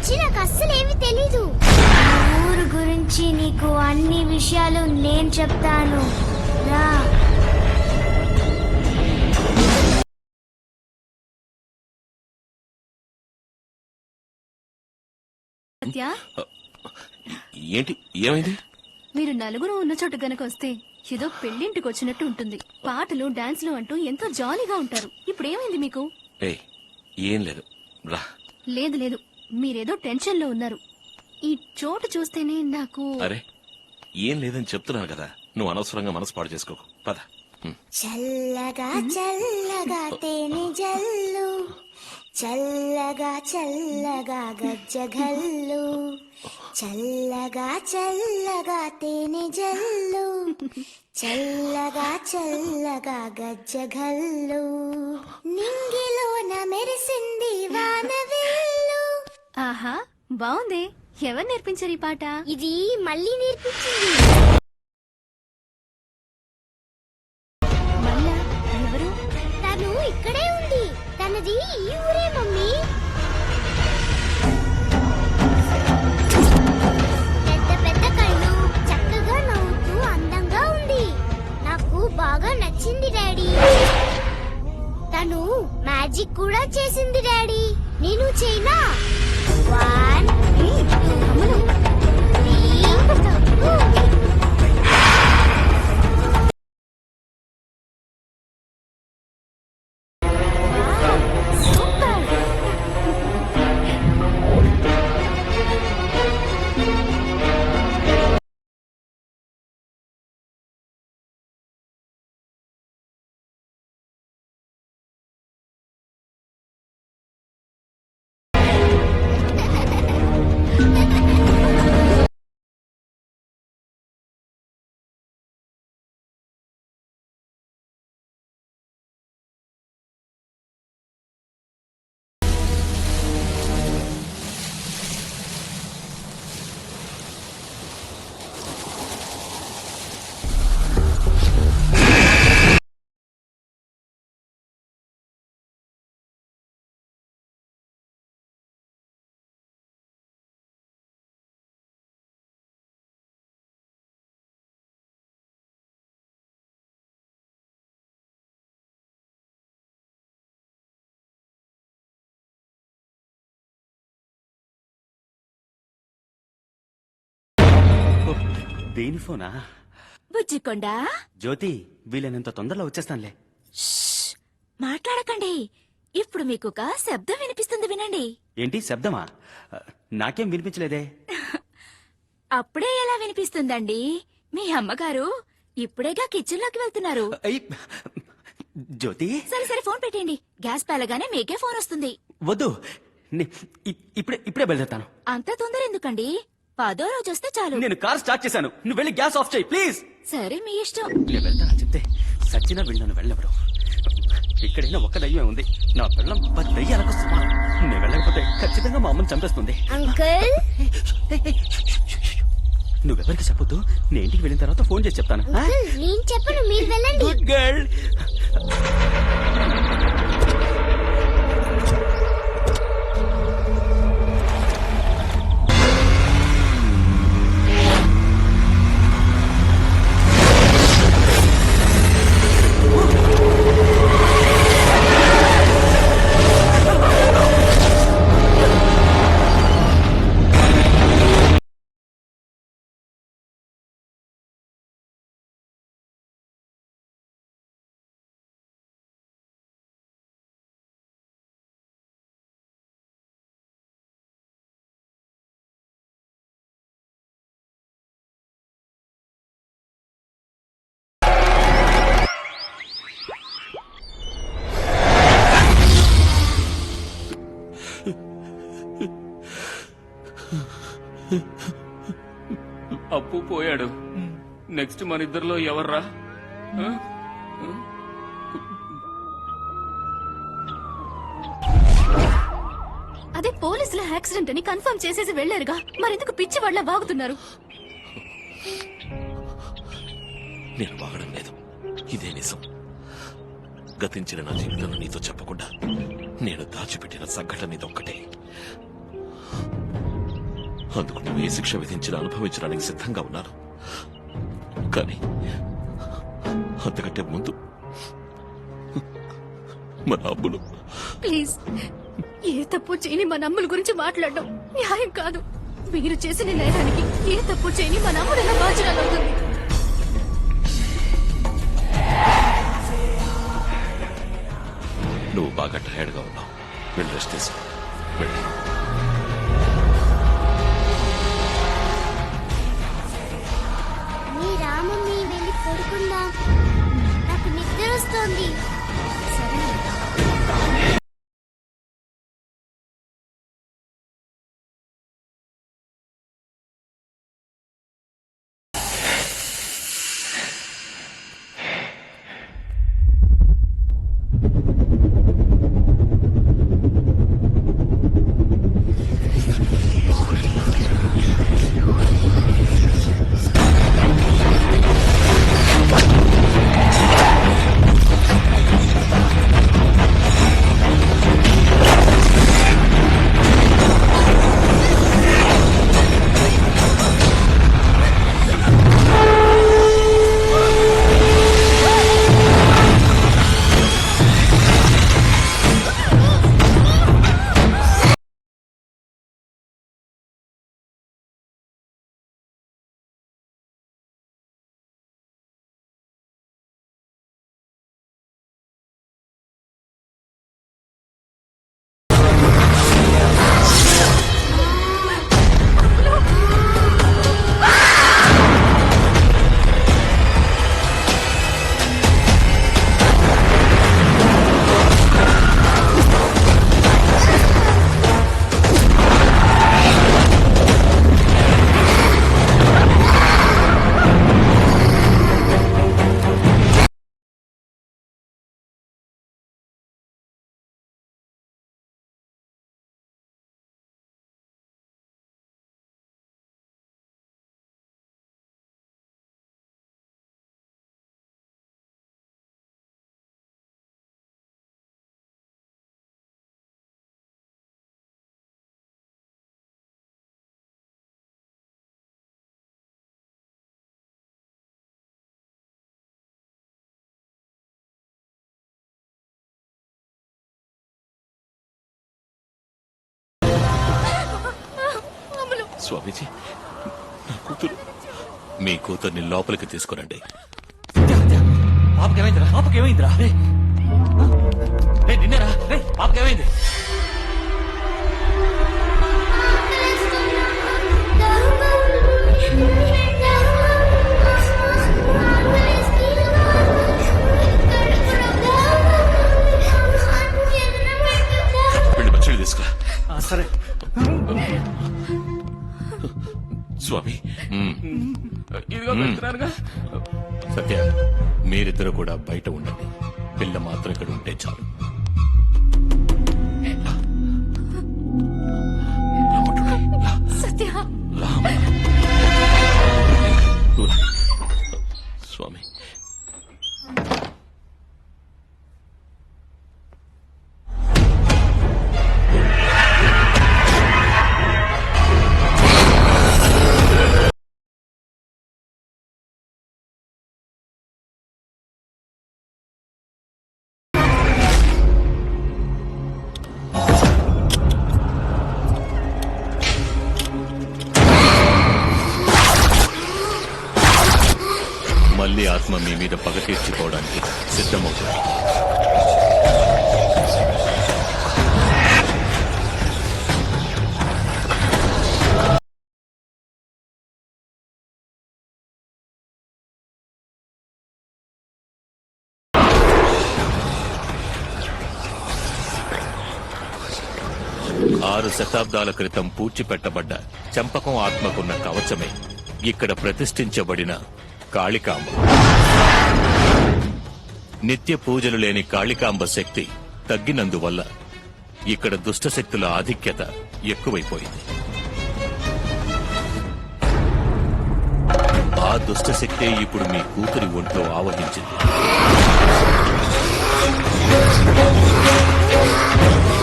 గురించి నాకు అస్సలు ఏమీ తెలీదు. ఊరు గురించి నీకు అన్ని విషయాలు నేను చెప్తాను, రా. ఏంటి, ఏమైంది? మీరు నలుగురు ఉన్న చోటు గనక వస్తే ఏదో పెళ్లింటికి వచ్చినట్టు ఉంటుంది. పాటలు డాన్స్లు అంటూ ఎంతో జాలీగా ఉంటారు. ఇప్పుడు ఏమైంది మీకు? ఏం లేదు, రా. లేదు లేదు, మీరేదో టెన్షన్ లో ఉన్నారు. ఈ చోటు చూస్తేనే నాకు... అరే ఏం లేదని చెప్తున్నాను కదా, నువ్వు అనవసరంగా మనసు పాడు చేసుకోకు, పద. చల్లగా చల్లగా తేనె జల్లు, చల్లగా చల్లగా గజ్జగల్లు, చల్లగా చల్లగా తేనె జల్లు, చల్లగా చల్లగా గజ్జగల్లు, నింగిలోన మెరిసింది వానవిల్లు. ఆహా, బాగుంది. ఎవరు నేర్పించారు ఈ పాట? ఇది మళ్ళీ నేర్పించింది. మళ్ళా? ఎవరు? తను ఇక్కడే ఉంది. తనది ఈ ఊరే మమ్మీ. పెద్ద పెద్ద కళ్ళు, చక్కగా నవ్వుతూ అందంగా ఉంది. నాకు బాగా నచ్చింది డాడీ. తను మ్యాజిక్ కూడా చేసింది డాడీ. నేను చేయనా? 1 2 3 దేని ఫోనా? బుజ్జికొండా, జ్యోతి, వీలైనంత తొందరలో వచ్చేస్తానులే. మాట్లాడకండి. ఇప్పుడు మీకు ఒక శబ్దం వినిపిస్తుంది, వినండి. ఏంటి శబ్దమా? నాకేం వినిపించలేదే. అప్పుడే ఎలా వినిపిస్తుందండి? మీ అమ్మగారు ఇప్పుడేగా కిచెన్ లోకి వెళ్తున్నారు. జ్యోతి, సరే సరే, ఫోన్ పెట్టండి. గ్యాస్ పేలగానే మీకే ఫోన్ వస్తుంది. వద్దు, ఇప్పుడే బయలుదేరుతాను. అంత తొందర ఎందుకండి? 10వ రోజు వస్తే చాలు. నేను కార్ స్టార్ట్ చేశాను, నువ్వు వెళ్ళి గ్యాస్ ఆఫ్ చేయి ప్లీజ్. సరే, మీ ఇష్టం. నేను వెళ్తానని చెప్తే సచ్చినా వెళ్ళను, వెళ్ళవడు. ఇక్కడైనా ఒక్క దయ్యమే ఉంది, నా పిల్లం 10 దయ్యాలకు సమానం. నేను వెళ్ళకపోతే ఖచ్చితంగా మా అమ్మని చంపేస్తుంది. అంకుల్, నువ్వెవరికి చెప్పొద్దు, నేను ఇంటికి వెళ్ళిన తర్వాత ఫోన్ చేసి చెప్తాను. నేను చెప్పను, మీరు వెళ్ళండి. Good girl. అప్పు పోయాడు. నెక్స్ట్ మన ఇద్దరిలో ఎవర్రా? అదే పోలీసుల యాక్సిడెంట్ అని కన్ఫర్మ్ చేసేసి వెళ్లారుగా, మరెందుకు పిచ్చి వాళ్ళ వాగుతున్నారు? నేను వాగడం లేదు, ఇదే నిజం. గతించిన నా జీవితంలో నీతో చెప్పకుండా నేను దాచిపెట్టిన సంఘటన ఇదొక్కటే. అందుకు నువ్వు ఏ శిక్ష విధించినా అనుభవించడానికి సిద్ధంగా ఉన్నాను. కానీ అంతకంటే ముందు మన అమ్ములు. ప్లీజ్, ఏ తప్పు చేయని మన అమ్ముల గురించి మాట్లాడడం న్యాయం కాదు. మీరు చేసిన నేరానికి ఏ తప్పు చేయని మన అమ్ముడైనా బాధ్యత అవుతుంది. నువ్వు బాగా టైర్డ్గా ఉన్నావు, వెళ్ళి రెస్ట్ తీసుకో. వెళ్ళు. మీ రామమ్మి వెళ్ళి పడుకుందాం, నాకు నిద్ర వస్తోంది. స్వామీజీ, నా కూతురు. మీ కూతుర్ని లోపలికి తీసుకురండి. పాపకేమైందిరా? పాపకేమైందిరా? నిన్నేరా? పాపకేమైంది? వెళ్ళి మచ్చడి తీసుకురా. సరే స్వామి. ఇదిగో పెడుతున్నానుగా. సత్య, మీరిద్దరు కూడా బయట ఉండండి. పిల్ల మాత్రం ఇక్కడ ఉంటే చాలు. సత్య, స్వామి. మళ్ళీ ఆత్మ మీ మీద పగ తీర్చుకోవడానికి సిద్ధమవుతుంది. ఆరు శతాబ్దాల క్రితం పూడ్చిపెట్టబడ్డ చంపకం ఆత్మకున్న కవచమే ఇక్కడ ప్రతిష్ఠించబడిన కాళికాంబ. నిత్య పూజలు లేని కాళికాంబ శక్తి తగ్గినందువల్ల ఇక్కడ దుష్టశక్తుల ఆధిక్యత ఎక్కువైపోయింది. ఆ దుష్టశక్తే ఇప్పుడు మీ కూతురి ఒంట్లో ఆవహించింది.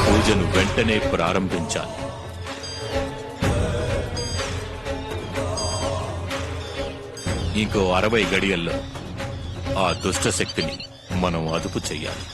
పూజను వెంటనే ప్రారంభించాలి. ఇంకో 60 గడియల్లో ఆ దుష్ట శక్తిని మనం అదుపు చెయ్యాలి.